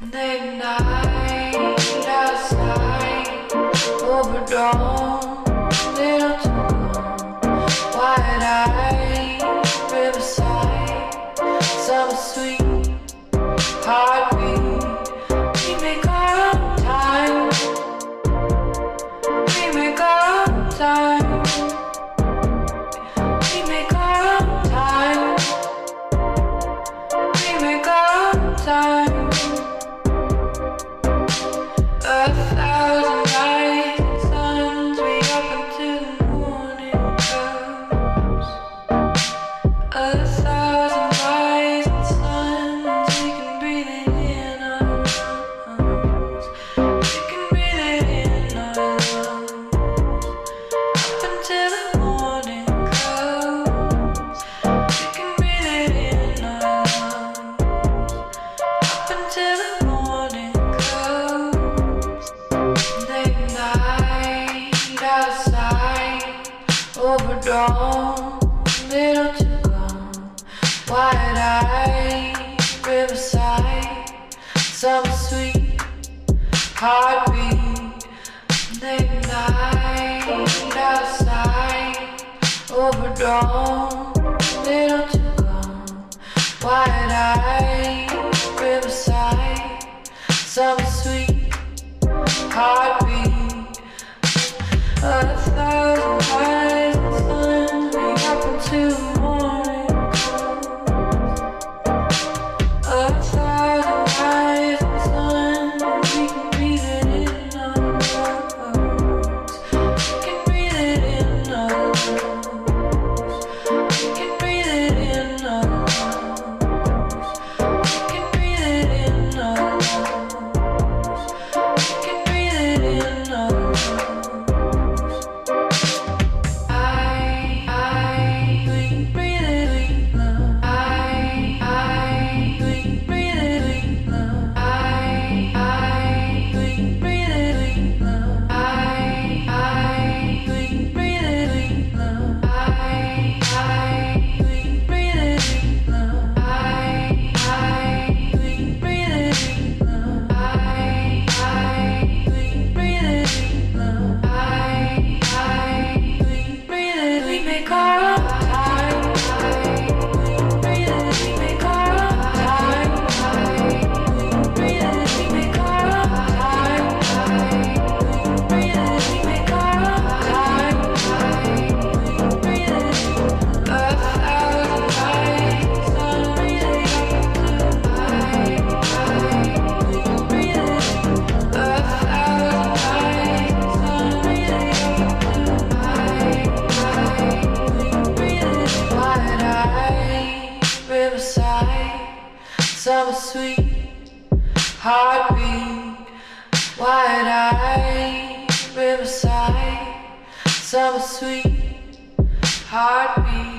Late night outside, overdone, little too long. Wide-eyed, riverside, summer sweet, heartbeat. We make our own time. We make our own time. We make our own time. We make our own time. A thousand rising suns, we up until the morning comes. A thousand rising suns, we can breathe it in our lungs. We can breathe it in our lungs. Up until the morning comes. We can breathe it in our lungs. Up until the morning comes. Late night outside, overdone, little too long. Wide-eyed, riverside, summer sweet, heartbeat. Late night outside, overdone, little too long. Wide-eyed, riverside, summer sweet, heartbeat. A thousand eyes and suns, we up until the morning comes. A thousand eyes and suns, we can breathe it in our lungs. We can breathe it in our lungs. We can breathe it in our lungs. We can breathe it in our lungs. We can breathe it in our lungs. We breathe it, we love. We breathe it, we love. We breathe it, we love. We breathe it, we love. We breathe it, we love. We breathe it, we love. We breathe it, we love. We breathe it, we make our own time. We breathe it, we make our own time. We breathe it, we make our own time. We breathe it, we make our own time. We breathe it, a thousand nights, sun breathing up into mine. We breathe it, a thousand nights, sun breathing up into mine. We breathe it, wide-eyed, riverside, summer sweet, heartbeat. Wide-eyed, riverside, summer sweet, heartbeat.